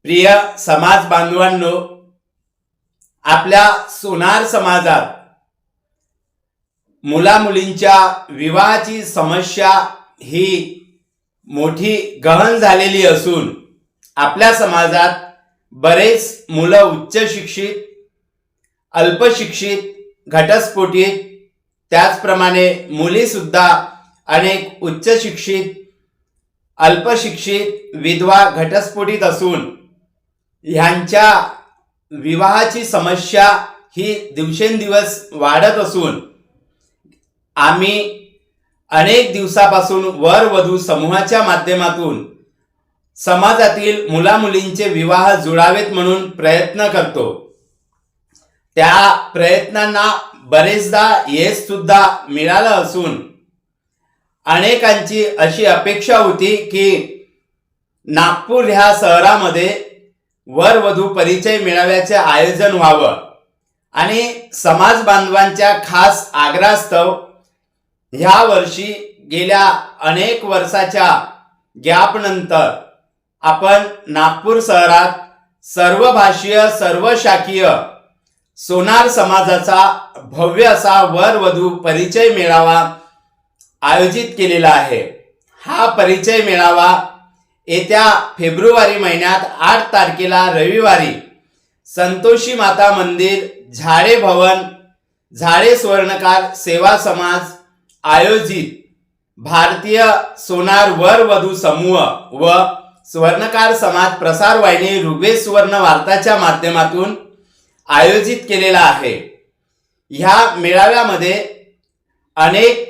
प्रिय समाज बांधवांनो, आपल्या सोनार समाजात मुला मुलींच्या विवाहाची समस्या ही मोठी गहन झालेली असून आपल्या समाजात बरेच मुलं उच्च शिक्षित, अल्पशिक्षित, घटस्फोटित, त्याचप्रमाणे मुली सुद्धा अनेक उच्च शिक्षित, अल्पशिक्षित, विधवा, घटस्फोटित असून ह्यांच्या विवाहाची समस्या ही दिवसेंदिवस वाढत असून आम्ही अनेक दिवसापासून वर वधू समूहाच्या माध्यमातून समाजातील मुला मुलींचे विवाह जुळावेत म्हणून प्रयत्न करतो। त्या प्रयत्नांना बरेचदा यश सुद्धा मिळालं असून अनेकांची अशी अपेक्षा होती की नागपूर ह्या शहरामध्ये वर वधू परिचय मेळाव्याचे आयोजन व्हावं आणि समाज बांधवांच्या खास आग्रहास्तव ह्या वर्षी गेल्या अनेक वर्षाच्या गॅप नंतर आपण नागपूर शहरात सर्व भाषीय, सर्व शाखीय सोनार समाजाचा भव्य असा वर वधू परिचय मेळावा आयोजित केलेला आहे। हा परिचय मेळावा येत्या फेब्रुवारी महिन्यात 8 तारखेला रविवारी संतोषी माता मंदिर, झाडे भवन, झाडे स्वर्णकार सेवा समाज आयोजित भारतीय सोनार वर वधू समूह व स्वर्णकार समाज प्रसार वाहिनी ऋग्वेद सुवर्ण वार्ताच्या माध्यमातून आयोजित केलेला आहे। ह्या मेळाव्यामध्ये अनेक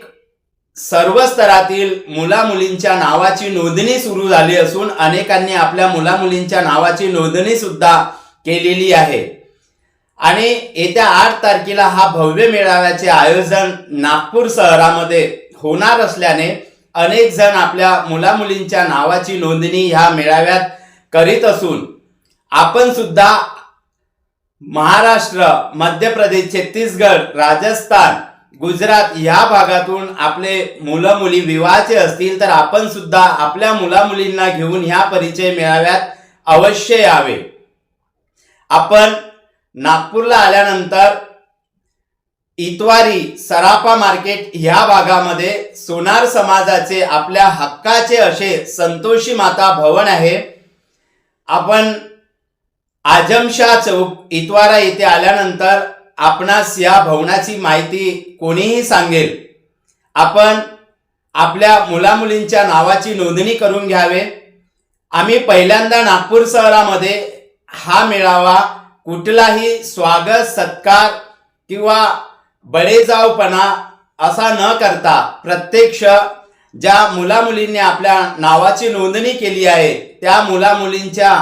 सर्व स्तरातील मुला मुलींच्या नावाची नोंदणी सुरू झाली असून अनेकांनी आपल्या मुला मुलींच्या नावाची नोंदणी सुद्धा केलेली आहे आणि येत्या 8 तारखेला हा भव्य मेळाव्याचे आयोजन नागपूर शहरामध्ये होणार असल्याने अनेक जण आपल्या मुला मुलींच्या नावाची नोंदणी ह्या मेळाव्यात करीत असून आपण सुद्धा महाराष्ट्र, मध्य प्रदेश, छत्तीसगड, राजस्थान, गुजरात या भागातून आपले मुलं मुली विवाहाचे असतील तर आपण सुद्धा आपल्या मुला मुलींना घेऊन ह्या परिचय मेळाव्यात अवश्य यावे। आपण नागपूरला आल्यानंतर इतवारी, सराफा मार्केट ह्या भागामध्ये सोनार समाजाचे आपल्या हक्काचे असे संतोषी माता भवन आहे। आपण आजमशाह चौक इतवारा येथे आल्यानंतर आपणास या भवनाची माहिती कोणीही सांगेल। आपण आपल्या मुला मुलींच्या नावाची नोंदणी करून घ्यावे। आम्ही पहिल्यांदा नागपूर शहरामध्ये हा मेळावा कुठलाही स्वागत, सत्कार किंवा बळेजावपणा असा न करता प्रत्यक्ष ज्या मुला मुलींनी आपल्या नावाची नोंदणी केली आहे त्या मुला मुलींच्या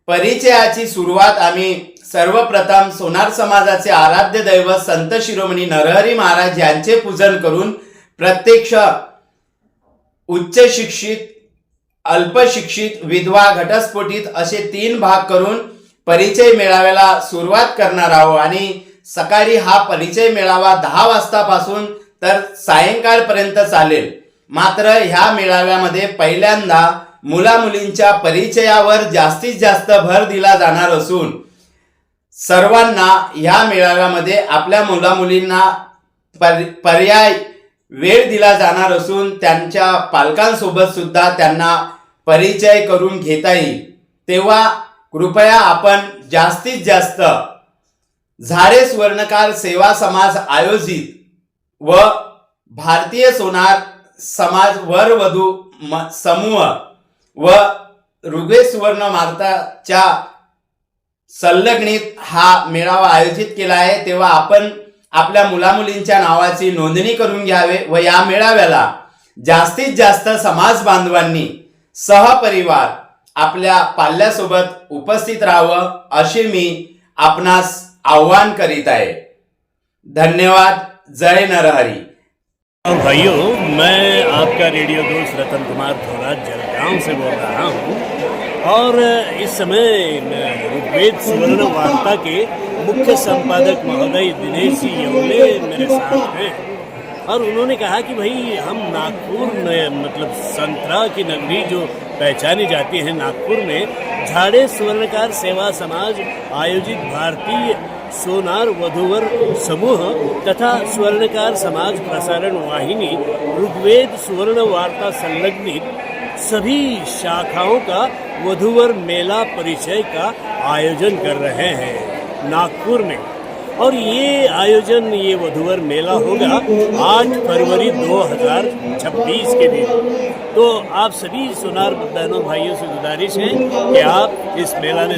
परिचयाची सुरुवात आम्ही सर्वप्रथम सोनार समाजाचे आराध्य दैवत संत शिरोमणी नरहरी महाराज यांचे पूजन करून प्रत्यक्ष उच्च शिक्षित, अल्पशिक्षित, विधवा, घटस्फोटित असे 3 भाग करून परिचय मेळाव्याला सुरुवात करणार आहोत आणि सकाळी हा परिचय मेळावा 10 वाजतापासून तर सायंकाळपर्यंत चालेल। मात्र ह्या मेळाव्यामध्ये पहिल्यांदा मुला मुलींच्या परिचयावर जास्तीत जास्त भर दिला जाणार असून सर्वांना ह्या मेळाव्यामध्ये आपल्या मुला मुलींना पर्याय वेळ दिला जाणार असून त्यांच्या पालकांसोबत सुद्धा त्यांना परिचय करून घेता येईल। तेव्हा कृपया आपण जास्तीत जास्त झाडे स्वर्णकार सेवा समाज आयोजित व भारतीय सोनार समाज वर वधू समूह व ऋग्वेद सुवर्ण वार्ताच्या संलग्नित हा मेळावा आयोजित केला आहे। तेव्हा आपण आपल्या मुला मुलींच्या नावाची नोंदणी करून घ्यावे व या मेळाव्याला जास्तीत जास्त समाज बांधवांनी सहपरिवार आपल्या पाल्यासोबत उपस्थित राहावं असे मी आपणास आव्हान करीत आहे। धन्यवाद। जय नरहरी। भाइयों, मैं आपका रेडियो दोस्त रतन कुमार धोरा जलगांव से बोल रहा हूँ और इस समय ऋग्वेद सुवर्ण वार्ता के मुख्य संपादक महोदय दिनेश जी येवले मेरे साथ हैं और उन्होंने कहा कि भाई हम नागपुर में मतलब संतरा की नगरी जो पहचानी जाती है नागपुर में झाड़े स्वर्णकार सेवा समाज आयोजित भारतीय सोनार वधूवर समूह तथा स्वर्णकार समाज प्रसारण वाहिनी ऋग्वेद सुवर्ण वार्ता संलग्नित सभी शाखाओं का वधूवर मेला परिचय का आयोजन कर रहे हैं नागपुर में। और ये वधूवर मेला होगा 8 फरवरी 2026 के दिन। तो आप सभी सोनार बहनों भाइयों से गुजारिश है कि आप इस मेला में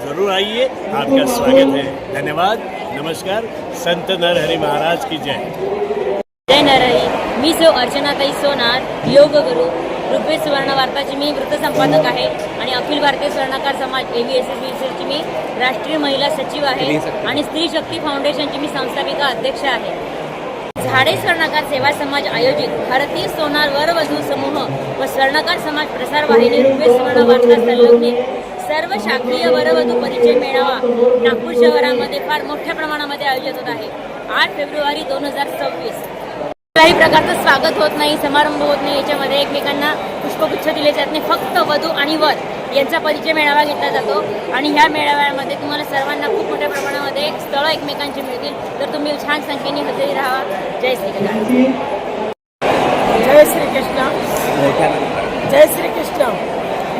ज़रूर आइए। आपका स्वागत है। धन्यवाद। नमस्कार। संत नरहरी महाराज की जय। जय नरहरी। मी सौ अर्चनाताई सोनार, योग गुरु, ऋग्वेद सुवर्ण वार्ताची मी वृत्तसंपादक आहे आणि अखिल भारतीय स्वर्णकार समाज AVSSBCची मी राष्ट्रीय महिला सचिव आहे आणि स्त्री शक्ती फाउंडेशनची मी संस्थापिका अध्यक्ष आहे। झाडे स्वर्णकार सेवा समाज आयोजित भारतीय सोनार वरवधू समूह व स्वर्णकार समाज प्रसार वाहिनी ऋग्वेद सुवर्ण वार्ता संलग्नित सर्व शाखीय वरवधू परिचय मेळावा नागपूर शहरामध्ये फार मोठ्या प्रमाणामध्ये आयोजित होत आहे। 8 फेब्रुवारी 2026 काही प्रकारचं स्वागत होत नाही, समारंभ होत नाही, याच्यामध्ये एकमेकांना पुष्पगुच्छ दिले जात नाही। फक्त वधू आणि वर यांचा परिचय मेळावा घेतला जातो आणि ह्या मेळाव्यामध्ये तुम्हाला सर्वांना खूप मोठ्या प्रमाणामध्ये स्थळं एकमेकांची मिळतील, तर तुम्ही छान संख्येने हजेरी राहा। जय श्री कृष्ण। जय श्री कृष्ण। जय श्री कृष्ण।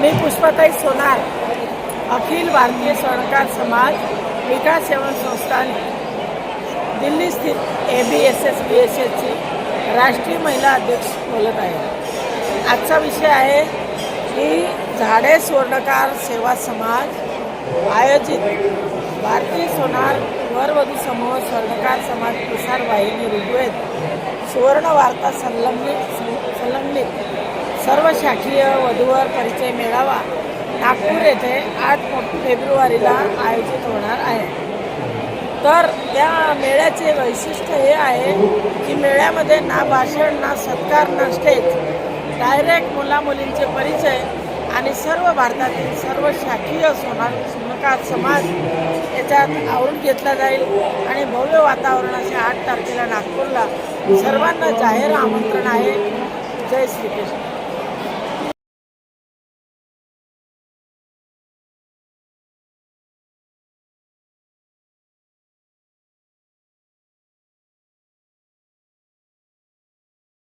मी पुष्पाताई सोनार, अखिल भारतीय स्वर्णकार समाज विकास सेवन संस्थान दिल्ली स्थित AVSSBCची राष्ट्रीय महिला अध्यक्ष बोलत आहे। आजचा विषय आहे की झाडे स्वर्णकार सेवा समाज आयोजित भारतीय सोनार वरवधू समूह स्वर्णकार समाज प्रसार वाहिनी ऋग्वेद सुवर्ण वार्ता संलग्नित सर्व शाखीय वधूवर परिचय मेळावा नागपूर येथे 8 फेब्रुवारीला आयोजित होणार आहे। तर त्या मेळ्याचे वैशिष्ट्य हे आहे की मेळ्यामध्ये ना भाषण, ना सत्कार, ना स्टेज, डायरेक्ट मुलामुलींचे परिचय आणि सर्व भारतातील सर्व शाखीय सोनार समाज याच्यात आवरून घेतला जाईल आणि भव्य वातावरण असे 8 तारखेला नागपूरला सर्वांना जाहीर आमंत्रण आहे। जय श्री कृष्ण।